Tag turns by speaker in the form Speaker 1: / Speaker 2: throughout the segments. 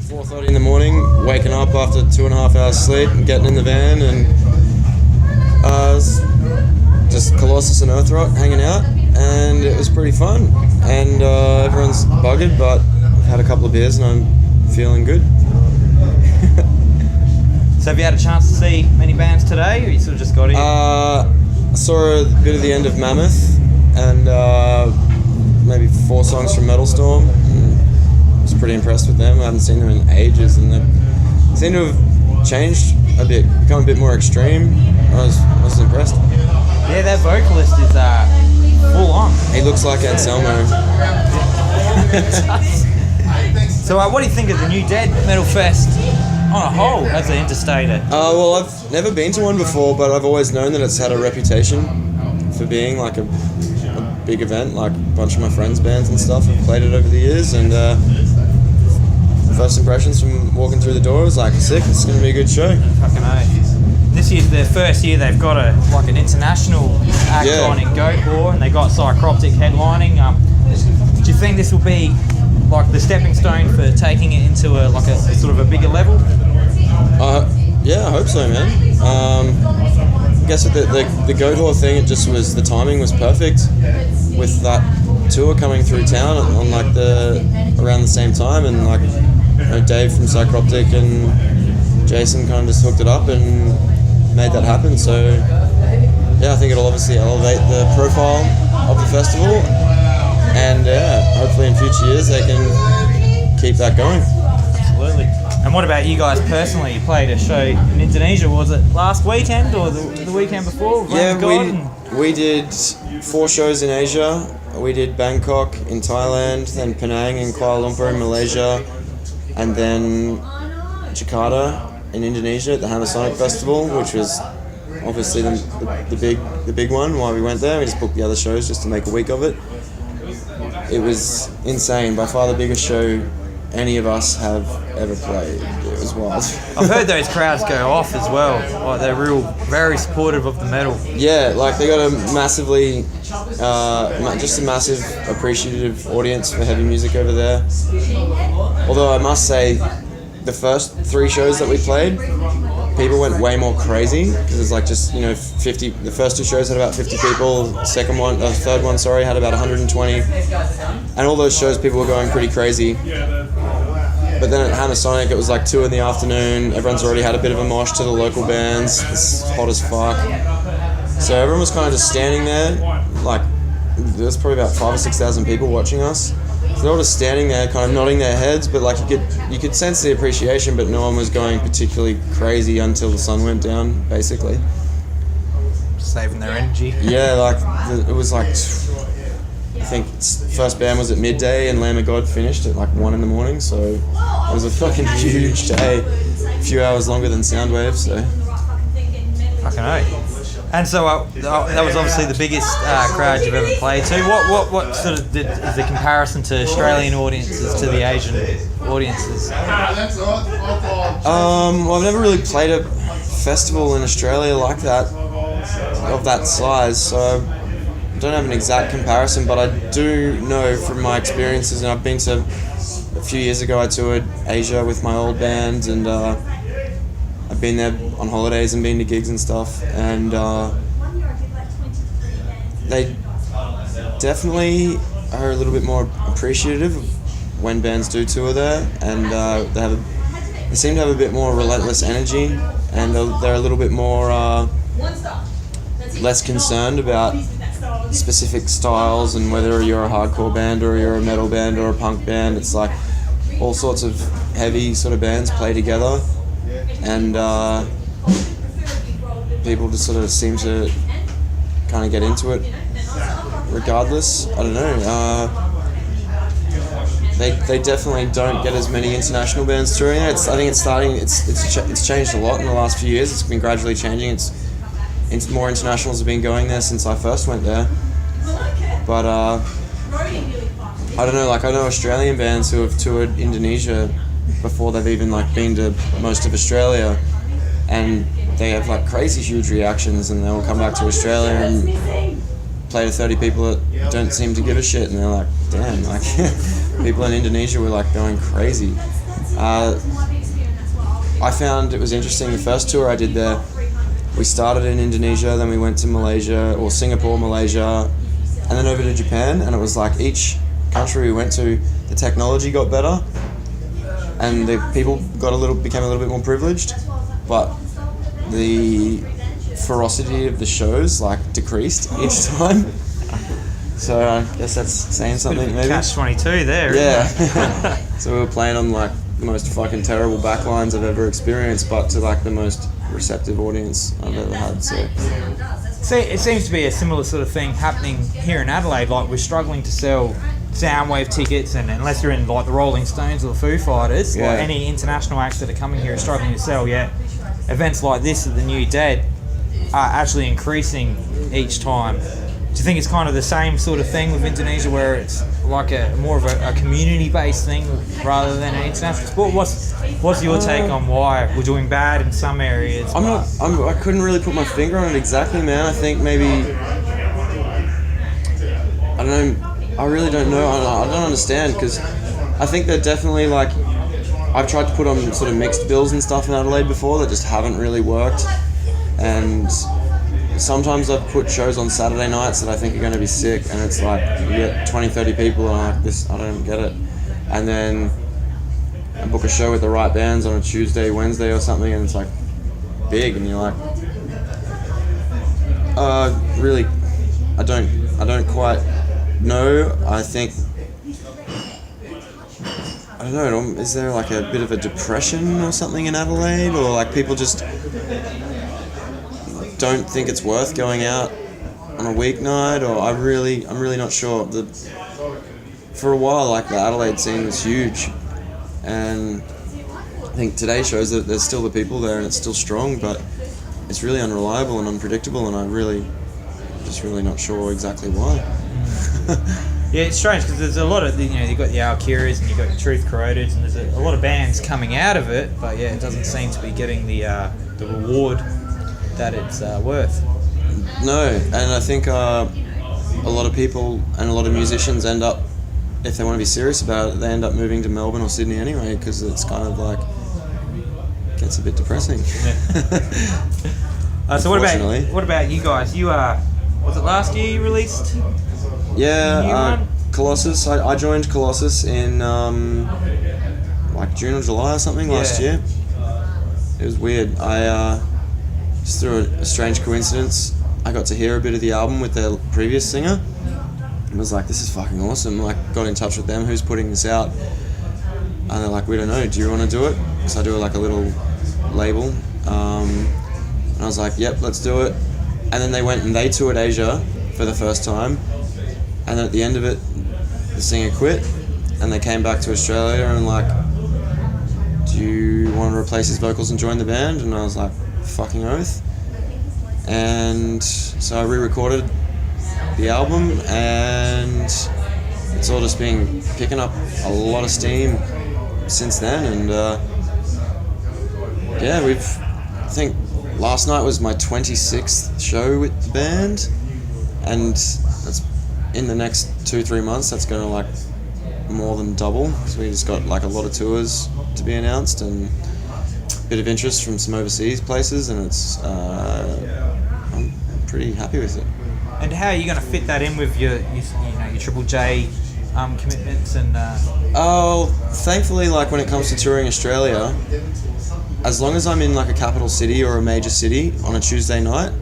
Speaker 1: 4:30 in the morning, waking up after 2.5 hours sleep and getting in the van and just Colossvs and Earthrock hanging out, and it was pretty fun. And everyone's buggered, but I've had a couple of beers and I'm feeling good.
Speaker 2: So have you had a chance to see many bands today, or you sort of just got here?
Speaker 1: I saw a bit of the end of Mammoth and maybe 4 songs from Metal Storm. I was pretty impressed with them. I haven't seen them in ages, and they seem to have changed a bit, become a bit more extreme. I was impressed.
Speaker 2: Yeah, that vocalist is full on.
Speaker 1: He looks like Anselmo.
Speaker 2: So what do you think of the new Dead Metalfest on a whole as an interstater?
Speaker 1: Well, I've never been to one before, but I've always known that it's had a reputation for being like a big event. Like a bunch of my friends' bands and stuff have played it over the years, and first impressions from walking through the door was like, sick, it's going to be a good show.
Speaker 2: Fucking oath. This year's their first year they've got an international act on in Goat War, and they got Psychroptic headlining. Do you think this will be like the stepping stone for taking it into a sort of a bigger level?
Speaker 1: Yeah, I hope so, man. I guess with the Goat War thing, it just was, the timing was perfect with that tour coming through town on like around the same time, and like, you know, Dave from Psychroptic and Jason kind of just hooked it up and made that happen. So yeah, I think it'll obviously elevate the profile of the festival, and hopefully in future years they can keep that going.
Speaker 2: Absolutely. And what about you guys personally? You played a show in Indonesia, was it last weekend or the weekend before?
Speaker 1: We did 4 shows in Asia. We did Bangkok in Thailand, then Penang in Kuala Lumpur in Malaysia, and then Jakarta in Indonesia at the Hammer Sonic Festival, which was obviously the big one. While we went there, we just booked the other shows just to make a week of it. It was insane, by far the biggest show any of us have ever played. It was wild.
Speaker 2: I've heard those crowds go off as well. Like, they're very supportive of the metal.
Speaker 1: Yeah, like they got a massively, just a massive appreciative audience for heavy music over there. Although I must say, the first 3 shows that we played, people went way more crazy, because it's like just, 50. The first 2 shows had about 50 people. Third one, had about 120. And all those shows, people were going pretty crazy. But then at Hammer Sonic, it was like 2 in the afternoon. Everyone's already had a bit of a mosh to the local bands. It's hot as fuck. So everyone was kind of just standing there. Like, there's probably about 5,000 or 6,000 people watching us. So they're all just standing there, kind of nodding their heads, but like you could sense the appreciation, but no one was going particularly crazy until the sun went down, basically.
Speaker 2: Saving their energy.
Speaker 1: Yeah, like it was like, I think first band was at midday and Lamb of God finished at like 1 in the morning, so it was a fucking huge day. A few hours longer than Soundwave, so.
Speaker 2: Fucking hell. And so that was obviously the biggest crowd you've ever played to. What sort of is the comparison to Australian audiences to the Asian audiences?
Speaker 1: Well, I've never really played a festival in Australia like that, of that size, so I don't have an exact comparison, but I do know from my experiences, and I've been to, a few years ago I toured Asia with my old band, and I've been there on holidays and been to gigs and stuff, and they definitely are a little bit more appreciative of when bands do tour there, and they seem to have a bit more relentless energy, and they're a little bit more less concerned about specific styles and whether you're a hardcore band or you're a metal band or a punk band. It's like all sorts of heavy sort of bands play together, and people just sort of seem to kind of get into it regardless. I don't know. They definitely don't get as many international bands touring there. I think it's changed a lot in the last few years. It's been gradually changing. More internationals have been going there since I first went there. But I don't know. Like, I know Australian bands who have toured Indonesia before they've even like been to most of Australia, and they have like crazy huge reactions, and they'll come back to Australia and play to 30 people that don't seem to give a shit, and they're like, damn, like people in Indonesia were like going crazy. I found it was interesting. The first tour I did there, we started in Indonesia, then we went to Malaysia, or Singapore, Malaysia, and then over to Japan. And it was like each country we went to, the technology got better, and the people became a little bit more privileged, but the ferocity of the shows like decreased each time. So I guess that's saying something, maybe.
Speaker 2: Catch-22 there.
Speaker 1: Yeah. So we were playing on like the most fucking terrible backlines I've ever experienced, but to like the most receptive audience I've ever had. So.
Speaker 2: See, it seems to be a similar sort of thing happening here in Adelaide. Like, we're struggling to sell Soundwave tickets, and unless you're in like the Rolling Stones or the Foo Fighters, like any international acts that are coming here are struggling to sell. Yet events like this at the New Dead are actually increasing each time. Do you think it's kind of the same sort of thing with Indonesia, where it's like more of a community-based thing rather than an international sport? What's your take on why we're doing bad in some areas?
Speaker 1: I couldn't really put my finger on it exactly, man. I think maybe, I don't know. I really don't know. I don't understand, because I think they're definitely like, I've tried to put on sort of mixed bills and stuff in Adelaide before that just haven't really worked, and sometimes I've put shows on Saturday nights that I think are going to be sick, and it's like you get 20, 30 people and I'm like, this, I don't get it. And then I book a show with the right bands on a Tuesday, Wednesday or something, and it's like big, and you're like, really, I don't quite know. I think, I don't know, is there like a bit of a depression or something in Adelaide, or like people just don't think it's worth going out on a weeknight, or I'm really not sure. For a while, like, the Adelaide scene was huge, and I think today shows that there's still the people there and it's still strong, but it's really unreliable and unpredictable, and just really not sure exactly why.
Speaker 2: Yeah, it's strange, because there's a lot of, you've got the Alkiras and you've got the Truth Corroded, and there's a lot of bands coming out of it, but yeah, it doesn't seem to be getting the reward that it's worth.
Speaker 1: No, and I think a lot of people and a lot of musicians end up, if they want to be serious about it, they end up moving to Melbourne or Sydney anyway, because it's kind of like, gets a bit depressing.
Speaker 2: Yeah. So what about you guys? You was it last year you released?
Speaker 1: Yeah, Colossvs. I joined Colossvs in like June or July or something last year. It was weird. Just through a strange coincidence, I got to hear a bit of the album with their previous singer, and was like, this is fucking awesome. Like, got in touch with them, who's putting this out, and they're like, we don't know, do you want to do it? So I do like a little label, and I was like, yep, let's do it. And then they went and they toured Asia for the first time, and then at the end of it, the singer quit, and they came back to Australia and like, do you want to replace his vocals and join the band? And I was like, fucking oath. And so I re-recorded the album, and it's all just been picking up a lot of steam since then. And I think last night was my 26th show with the band, and that's in the next 2-3 months that's going to like more than double, because we just got like a lot of tours to be announced and a bit of interest from some overseas places, and it's I'm pretty happy with it.
Speaker 2: And how are you going to fit that in with your Triple J commitments and?
Speaker 1: Oh, thankfully, like when it comes to touring Australia, as long as I'm in like a capital city or a major city on a Tuesday night,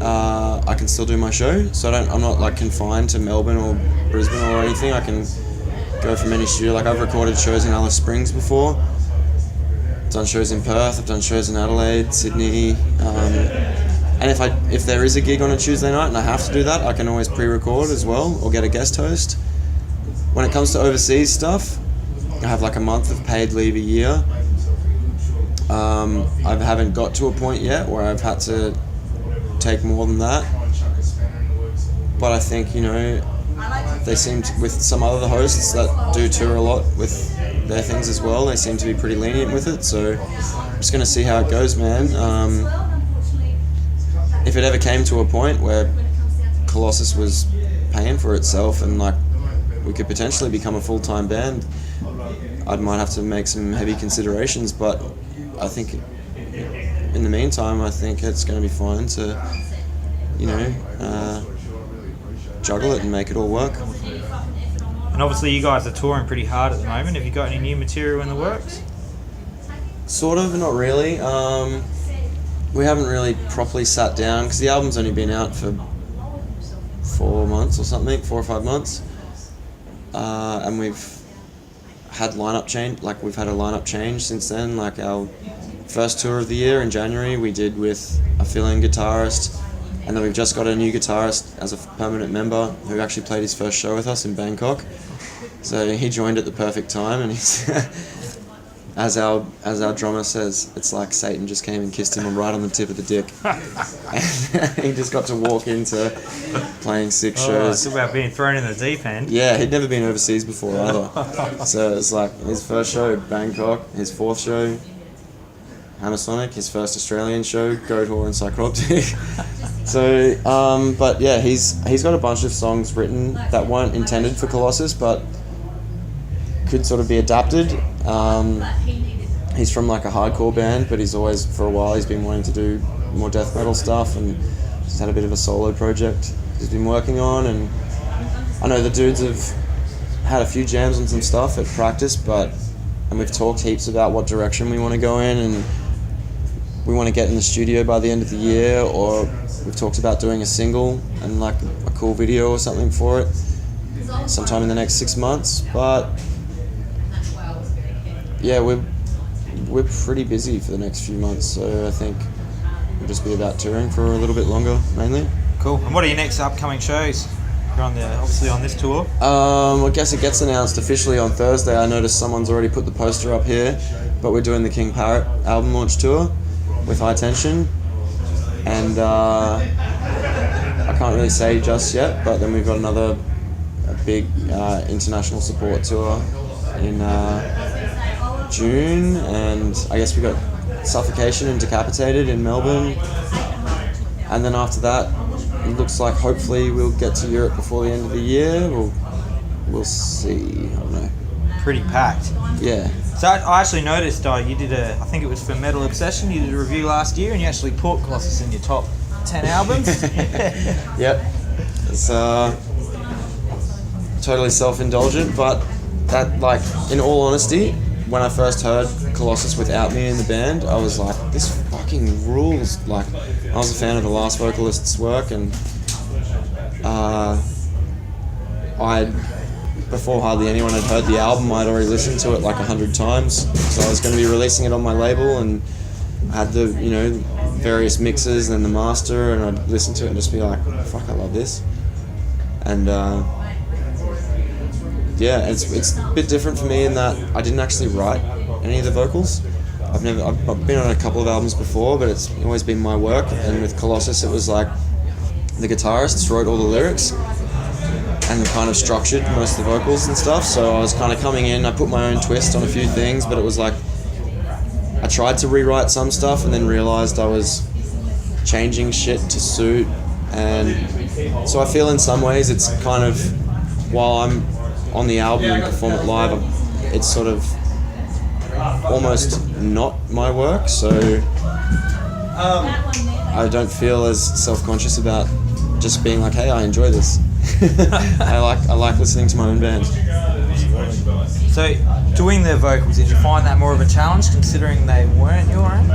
Speaker 1: I can still do my show. So I'm not like confined to Melbourne or Brisbane or anything. I can go from any studio. Like, I've recorded shows in Alice Springs before. I've done shows in Perth. I've done shows in Adelaide, Sydney. And if there is a gig on a Tuesday night and I have to do that, I can always pre-record as well or get a guest host. When it comes to overseas stuff, I have like a month of paid leave a year. I haven't got to a point yet where I've had to take more than that. But I think, they seem to, with some other hosts that do tour a lot with their things as well, they seem to be pretty lenient with it. So I'm just going to see how it goes, man. If it ever came to a point where Colossvs was paying for itself and like we could potentially become a full-time band, I might have to make some heavy considerations, but I think in the meantime, I think it's going to be fine to, juggle it and make it all work.
Speaker 2: And obviously you guys are touring pretty hard at the moment. Have you got any new material in the works?
Speaker 1: Sort of, but not really. We haven't really properly sat down because the album's only been out for 4 months or something, 4 or 5 months. And we've had we've had a lineup change since then. Like our first tour of the year in January we did with a fill-in guitarist, and then we've just got a new guitarist as a permanent member who actually played his first show with us in Bangkok. So he joined at the perfect time, and he's as our drummer says, it's like Satan just came and kissed him right on the tip of the dick. And he just got to walk into playing 6 shows.
Speaker 2: It's about being thrown in the deep end.
Speaker 1: Yeah, he'd never been overseas before either. So it's like his first show, Bangkok, his 4th show, Hammersonic, his first Australian show, Goatwhore and Psychroptic. So, but yeah, he's got a bunch of songs written that weren't intended for Colossvs, but could sort of be adapted. He's from like a hardcore band, but he's always, for a while, he's been wanting to do more death metal stuff, and he's had a bit of a solo project he's been working on. And I know the dudes have had a few jams on some stuff at practice, and we've talked heaps about what direction we want to go in, and we want to get in the studio by the end of the year, or we've talked about doing a single and like a cool video or something for it sometime in the next 6 months. But yeah, we're pretty busy for the next few months, so I think we'll just be about touring for a little bit longer, mainly.
Speaker 2: Cool. And what are your next upcoming shows? You're obviously on this tour.
Speaker 1: I guess it gets announced officially on Thursday. I noticed someone's already put the poster up here, but we're doing the King Parrot album launch tour with High Tension, and I can't really say just yet, but then we've got a big international support tour in June, and I guess we got Suffocation and Decapitated in Melbourne, and then after that it looks like hopefully we'll get to Europe before the end of the year. We'll see. I don't know.
Speaker 2: Pretty packed.
Speaker 1: Yeah.
Speaker 2: So I actually noticed you did I think it was for Metal Obsession, you did a review last year, and you actually put Colossvs in your top 10 albums.
Speaker 1: Yep. It's totally self-indulgent, but that, like, in all honesty, when I first heard Colossvs without me in the band, I was like, this fucking rules. Like, I was a fan of the last vocalist's work, and before hardly anyone had heard the album, I'd already listened to it like 100 times. So I was going to be releasing it on my label, and I had the, various mixes and the master, and I'd listen to it and just be like, fuck, I love this. And yeah, it's a bit different for me in that I didn't actually write any of the vocals. I've been on a couple of albums before, but it's always been my work. And with Colossvs, it was like the guitarists wrote all the lyrics and kind of structured most of the vocals and stuff. So I was kind of coming in, I put my own twist on a few things, but it was like I tried to rewrite some stuff and then realized I was changing shit to suit. And so I feel in some ways it's kind of, while I'm on the album and perform it live, it's sort of almost not my work, so I don't feel as self-conscious about just being like, hey, I enjoy this. I like listening to my own band.
Speaker 2: So doing the vocals, did you find that more of a challenge considering they weren't your own?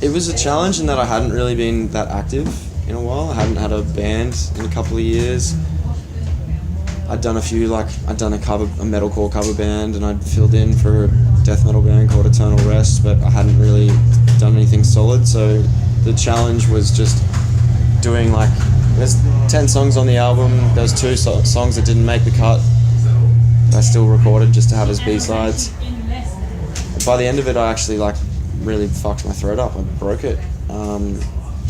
Speaker 1: It was a challenge in that I hadn't really been that active in a while. I hadn't had a band in a couple of years. I'd done a metalcore cover band, and I'd filled in for a death metal band called Eternal Rest, but I hadn't really done anything solid. So the challenge was just doing there's 10 songs on the album. There's 2 songs that didn't make the cut. I still recorded just to have as B-sides. By the end of it, I actually really fucked my throat up. I broke it. And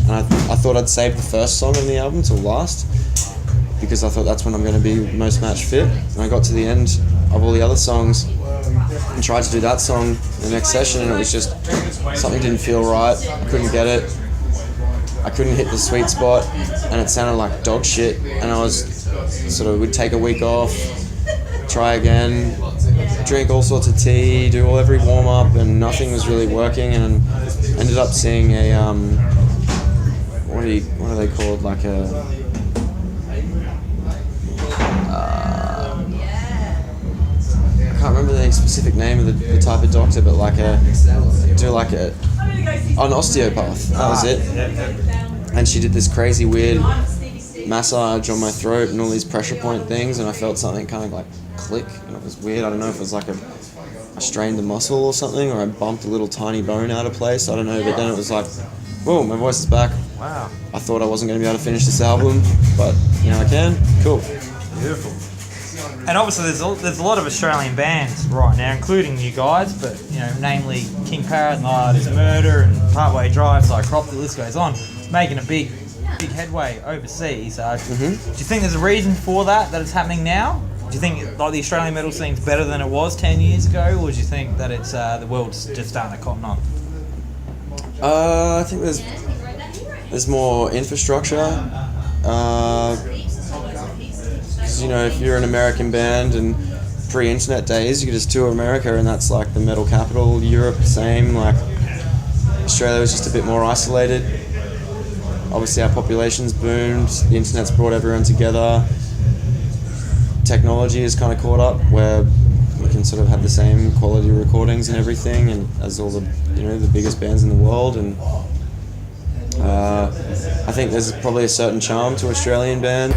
Speaker 1: I thought I'd save the first song on the album till last, because I thought that's when I'm going to be most match fit. And I got to the end of all the other songs and tried to do that song the next session, and it was just, something didn't feel right. I couldn't get it. I couldn't hit the sweet spot, and it sounded like dog shit. And I was would take a week off, try again, drink all sorts of tea, do every warm up, and nothing was really working. And ended up seeing a what are they called? Like a I can't remember the specific name of the type of doctor, but like an osteopath. That was it. And she did this crazy weird massage on my throat and all these pressure point things, and I felt something kind of like click, and it was weird. I don't know if it was like I strained the muscle or something, or I bumped a little tiny bone out of place. I don't know, but then it was like, whoa, my voice is back.
Speaker 2: Wow.
Speaker 1: I thought I wasn't going to be able to finish this album, but now I can. Cool.
Speaker 2: Beautiful. And obviously there's a lot of Australian bands right now, including you guys, but namely King Parrot and Artist Murder and Partway Drive, Psychroptic, the list goes on, making a big headway overseas. Do you think there's a reason for that it's happening now? Do you think like the Australian metal scene's better than it was 10 years ago, or do you think that it's the world's just starting to cotton on?
Speaker 1: I think there's more infrastructure. If you're an American band and pre-internet days, you could just tour America, and that's like the metal capital. Europe, same. Like Australia was just a bit more isolated. Obviously, our population's boomed. The internet's brought everyone together. Technology is kind of caught up, where we can sort of have the same quality recordings and everything, and as all the the biggest bands in the world. And I think there's probably a certain charm to Australian bands.